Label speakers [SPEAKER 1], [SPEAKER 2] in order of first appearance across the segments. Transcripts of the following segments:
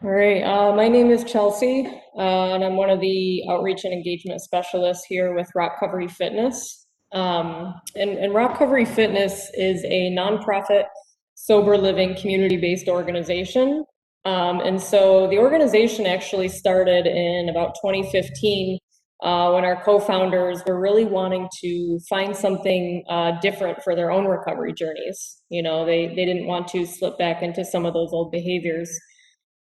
[SPEAKER 1] All right, my name is Chelsea, and I'm one of the outreach and engagement specialists here with ROCovery Fitness. And ROCovery Fitness is a nonprofit, sober living, community-based organization. And so the organization actually started in about 2015 when our co-founders were really wanting to find something different for their own recovery journeys. You know, they didn't want to slip back into some of those old behaviors.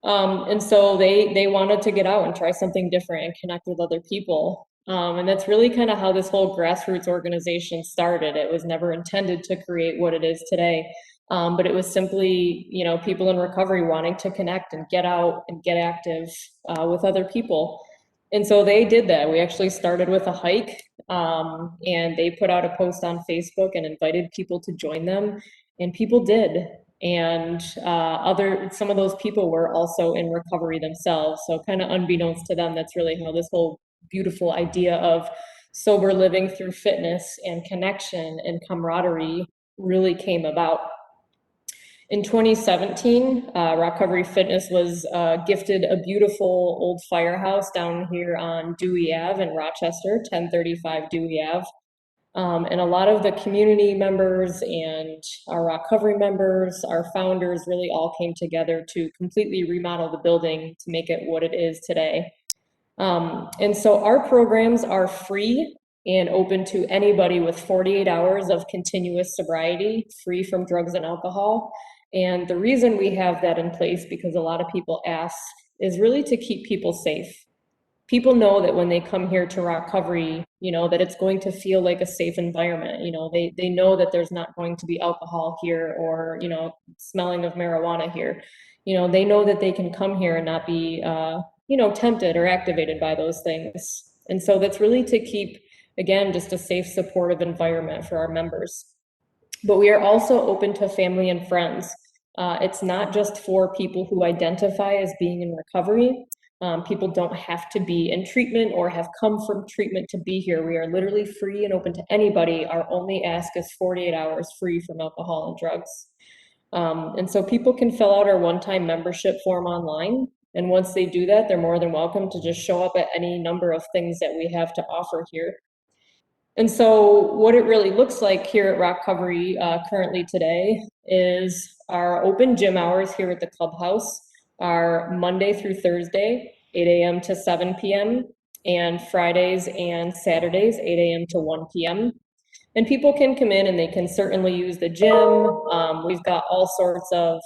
[SPEAKER 1] And so they wanted to get out and try something different and connect with other people. And that's really kind of how this whole grassroots organization started. It was never intended to create what it is today, but it was simply, you know, people in recovery wanting to connect and get out and get active with other people. And so they did that. We actually started with a hike, and they put out a post on Facebook and invited people to join them, and people did. And some of those people were also in recovery themselves. So kind of unbeknownst to them, that's really how this whole beautiful idea of sober living through fitness and connection and camaraderie really came about. In 2017, ROCovery Fitness was gifted a beautiful old firehouse down here on Dewey Ave in Rochester, 1035 Dewey Ave. And a lot of the community members and our ROCovery members, our founders, really all came together to completely remodel the building to make it what it is today. And so our programs are free and open to anybody with 48 hours of continuous sobriety, free from drugs and alcohol. And the reason we have that in place, because a lot of people ask, is really to keep people safe. People know that when they come here to ROCovery, you know, that it's going to feel like a safe environment. You know, they know that there's not going to be alcohol here or, you know, smelling of marijuana here. You know, they know that they can come here and not be, you know, tempted or activated by those things. And so that's really to keep, again, just a safe, supportive environment for our members. But we are also open to family and friends. It's not just for people who identify as being in recovery. People don't have to be in treatment or have come from treatment to be here. We are literally free and open to anybody. Our only ask is 48 hours free from alcohol and drugs. And so people can fill out our one-time membership form online. And once they do that, they're more than welcome to just show up at any number of things that we have to offer here. And so what it really looks like here at ROCovery currently today is our open gym hours here at the clubhouse are Monday through Thursday, 8 a.m. to 7 p.m., and Fridays and Saturdays, 8 a.m. to 1 p.m. And people can come in and they can certainly use the gym. We've got all sorts of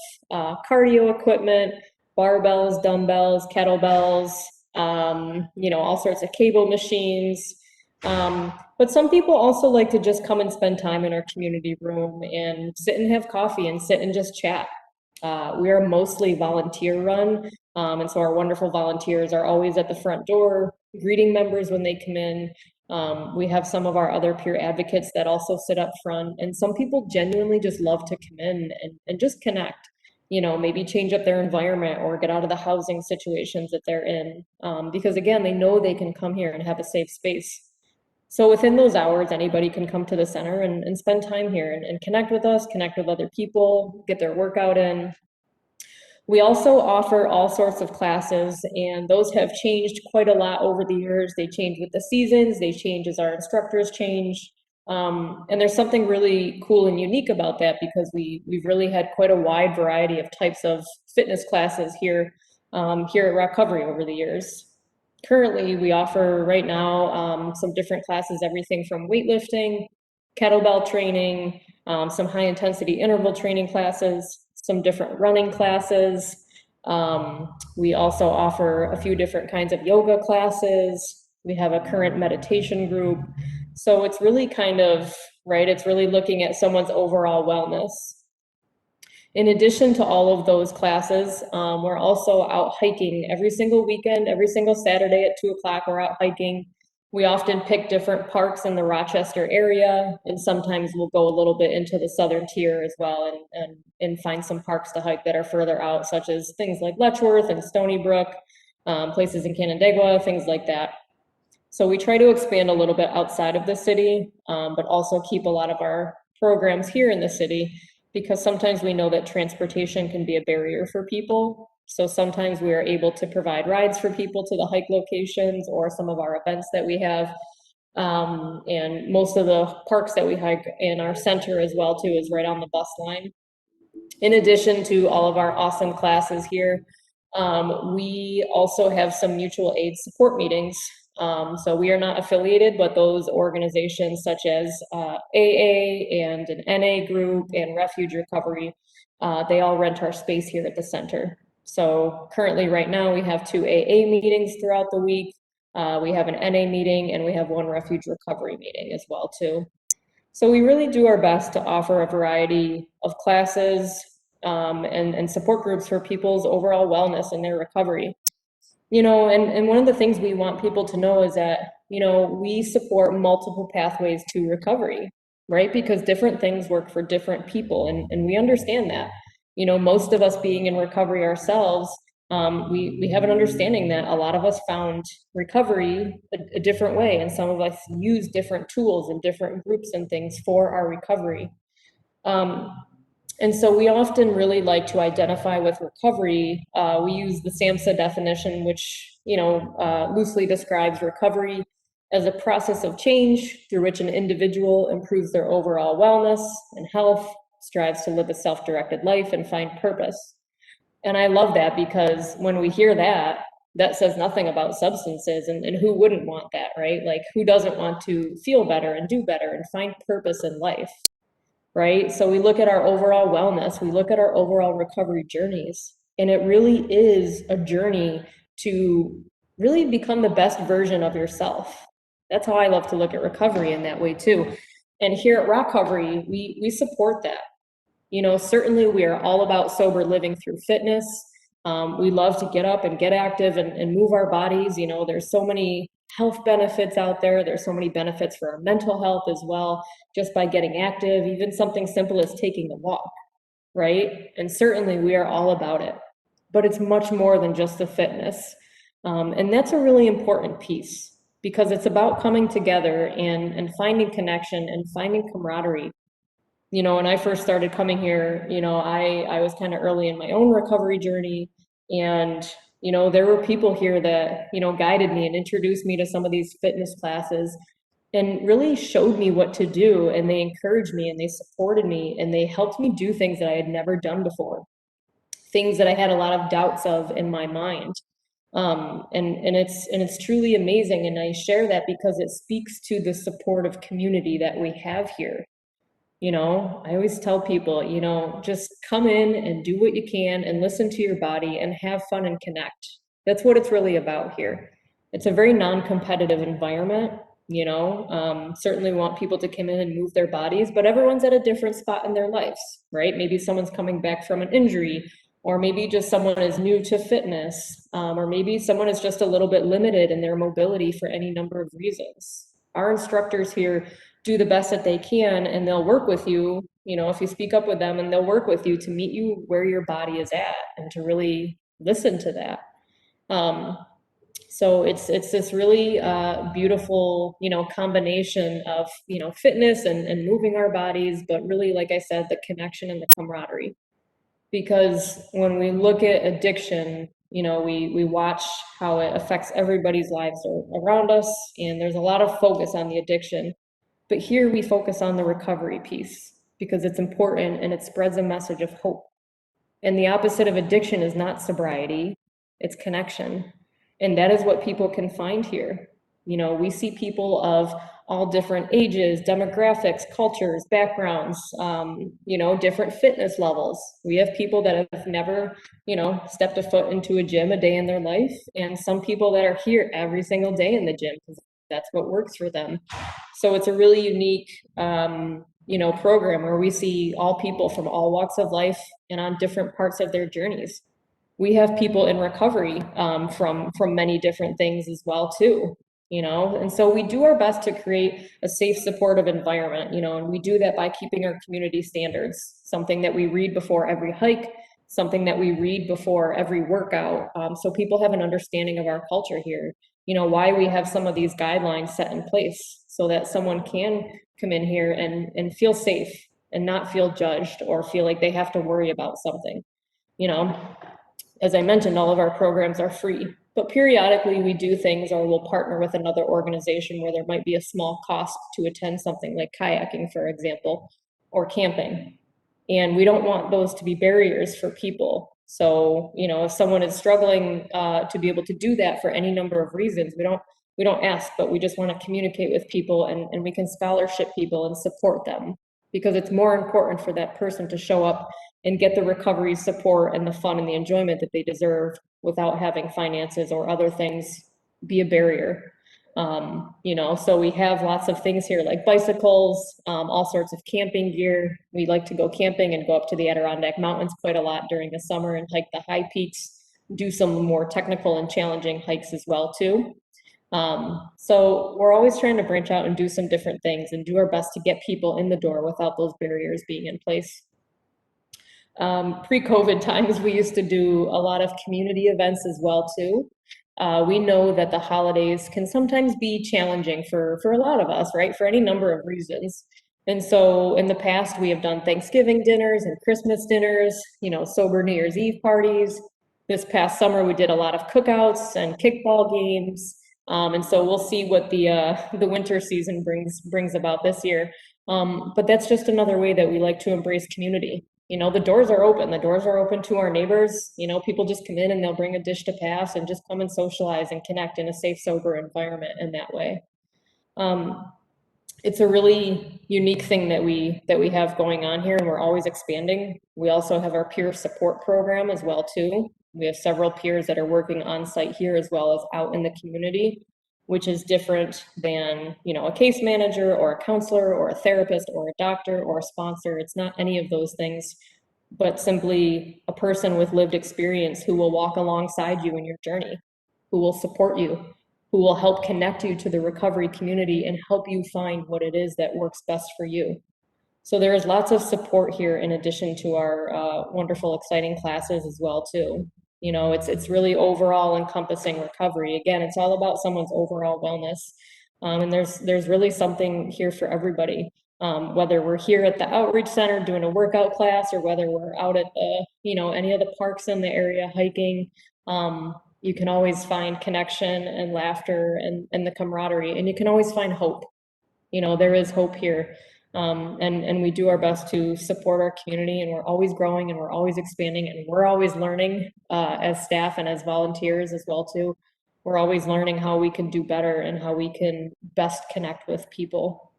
[SPEAKER 1] cardio equipment, barbells, dumbbells, kettlebells, you know, all sorts of cable machines. But some people also like to just come and spend time in our community room and sit and have coffee and sit and just chat. We are mostly volunteer run, and so our wonderful volunteers are always at the front door greeting members when they come in. We have some of our other peer advocates that also sit up front, and some people genuinely just love to come in and just connect, you know, maybe change up their environment or get out of the housing situations that they're in, because again, they know they can come here and have a safe space. So within those hours, anybody can come to the center and spend time here and connect with us, connect with other people, get their workout in. We also offer all sorts of classes, and those have changed quite a lot over the years. They change with the seasons, they change as our instructors change. And there's something really cool and unique about that because we've really had quite a wide variety of types of fitness classes here, here at ROCovery over the years. Currently, we offer right now some different classes, everything from weightlifting, kettlebell training, some high intensity interval training classes, some different running classes. We also offer a few different kinds of yoga classes. We have a current meditation group. So it's really kind of, right, it's really looking at someone's overall wellness. In addition to all of those classes, we're also out hiking every single weekend, every single Saturday at 2 o'clock, we're out hiking. We often pick different parks in the Rochester area, and sometimes we'll go a little bit into the southern tier as well and find some parks to hike that are further out, such as things like Letchworth and Stony Brook, places in Canandaigua, things like that. So we try to expand a little bit outside of the city, but also keep a lot of our programs here in the city, because sometimes we know that transportation can be a barrier for people. So sometimes we are able to provide rides for people to the hike locations or some of our events that we have. And most of the parks that we hike in our center as well too is right on the bus line. In addition to all of our awesome classes here, we also have some mutual aid support meetings. So we are not affiliated, but those organizations such as AA and an NA group and Refuge Recovery, they all rent our space here at the center. So currently right now we have 2 AA meetings throughout the week. We have an NA meeting and we have 1 Refuge Recovery meeting as well too. So we really do our best to offer a variety of classes and support groups for people's overall wellness and their recovery. And one of the things we want people to know is that, we support multiple pathways to recovery, right? Because different things work for different people, and we understand that. Most of us being in recovery ourselves, we have an understanding that a lot of us found recovery a different way, and some of us use different tools and different groups and things for our recovery. And so we often really like to identify with recovery. We use the SAMHSA definition, which loosely describes recovery as a process of change through which an individual improves their overall wellness and health, strives to live a self-directed life, and find purpose. And I love that because when we hear that, that says nothing about substances, and who wouldn't want that, right? Like, who doesn't want to feel better and do better and find purpose in life? Right? So we look at our overall wellness, we look at our overall recovery journeys, and it really is a journey to really become the best version of yourself. That's how I love to look at recovery in that way too. And here at ROCovery, we support that. Certainly we are all about sober living through fitness. We love to get up and get active and move our bodies. There's so many health benefits out there. There's so many benefits for our mental health as well, just by getting active, even something simple as taking a walk, right? And certainly we are all about it, but it's much more than just the fitness. And that's a really important piece because it's about coming together and finding connection and finding camaraderie. When I first started coming here, I was kind of early in my own recovery journey, and there were people here that guided me and introduced me to some of these fitness classes and really showed me what to do, and they encouraged me and they supported me and they helped me do things that I had never done before, things that I had a lot of doubts of in my mind. And it's truly amazing, and I share that because it speaks to the supportive community that we have here. I always tell people, just come in and do what you can and listen to your body and have fun and connect. That's what it's really about here. It's a very non-competitive environment. Certainly want people to come in and move their bodies, but everyone's at a different spot in their lives, right? Maybe someone's coming back from an injury, or maybe just someone is new to fitness, or maybe someone is just a little bit limited in their mobility for any number of reasons. Our instructors here do the best that they can, and they'll work with you, if you speak up with them, and they'll work with you to meet you where your body is at and to really listen to that. So it's this really beautiful, combination of, fitness and moving our bodies, but really, like I said, the connection and the camaraderie. Because when we look at addiction, we watch how it affects everybody's lives around us, and there's a lot of focus on the addiction. But here we focus on the recovery piece because it's important and it spreads a message of hope. And the opposite of addiction is not sobriety, it's connection. And that is what people can find here. We see people of all different ages, demographics, cultures, backgrounds, different fitness levels. We have people that have never, stepped a foot into a gym a day in their life, and some people that are here every single day in the gym because that's what works for them. So it's a really unique, program where we see all people from all walks of life and on different parts of their journeys. We have people in recovery from many different things as well too, and so we do our best to create a safe, supportive environment, and we do that by keeping our community standards, something that we read before every hike, something that we read before every workout, so people have an understanding of our culture here, why we have some of these guidelines set in place so that someone can come in here and feel safe and not feel judged or feel like they have to worry about something, As I mentioned, all of our programs are free, but periodically we do things or we'll partner with another organization where there might be a small cost to attend something like kayaking, for example, or camping. And we don't want those to be barriers for people. So, if someone is struggling to be able to do that for any number of reasons, we don't ask, but we just want to communicate with people, and we can scholarship people and support them, because it's more important for that person to show up and get the recovery support and the fun and the enjoyment that they deserve without having finances or other things be a barrier. So we have lots of things here like bicycles, all sorts of camping gear. We like to go camping and go up to the Adirondack Mountains quite a lot during the summer and hike the high peaks, do some more technical and challenging hikes as well too. So we're always trying to branch out and do some different things and do our best to get people in the door without those barriers being in place. Pre-COVID times, we used to do a lot of community events as well too. We know that the holidays can sometimes be challenging for a lot of us, right? For any number of reasons. And so in the past, we have done Thanksgiving dinners and Christmas dinners, sober New Year's Eve parties. This past summer, we did a lot of cookouts and kickball games. And so we'll see what the winter season brings about this year. But that's just another way that we like to embrace community. The doors are open. The doors are open to our neighbors. People just come in and they'll bring a dish to pass and just come and socialize and connect in a safe, sober environment in that way. It's a really unique thing that we have going on here, and we're always expanding. We also have our peer support program as well too. We have several peers that are working on site here as well as out in the community, which is different than, a case manager or a counselor or a therapist or a doctor or a sponsor. It's not any of those things, but simply a person with lived experience who will walk alongside you in your journey, who will support you, who will help connect you to the recovery community and help you find what it is that works best for you. So there is lots of support here in addition to our wonderful, exciting classes as well too. It's really overall encompassing recovery. Again, it's all about someone's overall wellness. And there's really something here for everybody. Whether we're here at the outreach center doing a workout class, or whether we're out at any of the parks in the area hiking, you can always find connection and laughter and the camaraderie, and you can always find hope. There is hope here. And we do our best to support our community, and we're always growing and we're always expanding and we're always learning as staff and as volunteers as well too. We're always learning how we can do better and how we can best connect with people.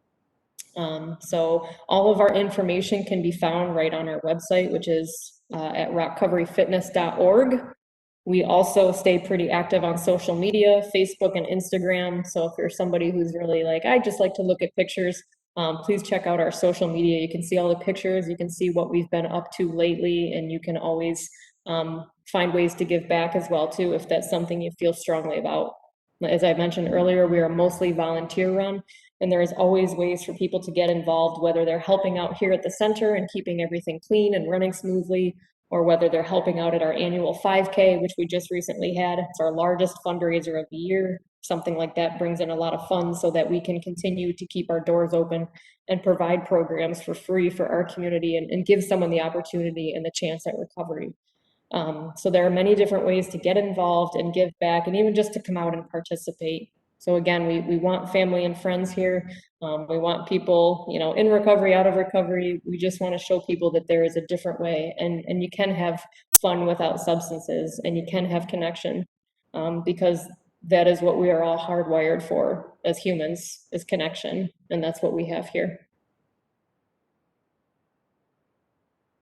[SPEAKER 1] So all of our information can be found right on our website, which is at ROCoveryFitness.org. We also stay pretty active on social media, Facebook and Instagram. So if you're somebody who's really like, I just like to look at pictures, please check out our social media. You can see all the pictures, you can see what we've been up to lately, and you can always find ways to give back as well too, if that's something you feel strongly about. As I mentioned earlier, we are mostly volunteer run, and there is always ways for people to get involved, whether they're helping out here at the center and keeping everything clean and running smoothly, or whether they're helping out at our annual 5K, which we just recently had. It's our largest fundraiser of the year. Something like that brings in a lot of funds so that we can continue to keep our doors open and provide programs for free for our community, and give someone the opportunity and the chance at recovery. So there are many different ways to get involved and give back, and even just to come out and participate. So again, we want family and friends here. We want people, in recovery, out of recovery. We just want to show people that there is a different way, and you can have fun without substances, and you can have connection, because that is what we are all hardwired for as humans, is connection, and that's what we have here.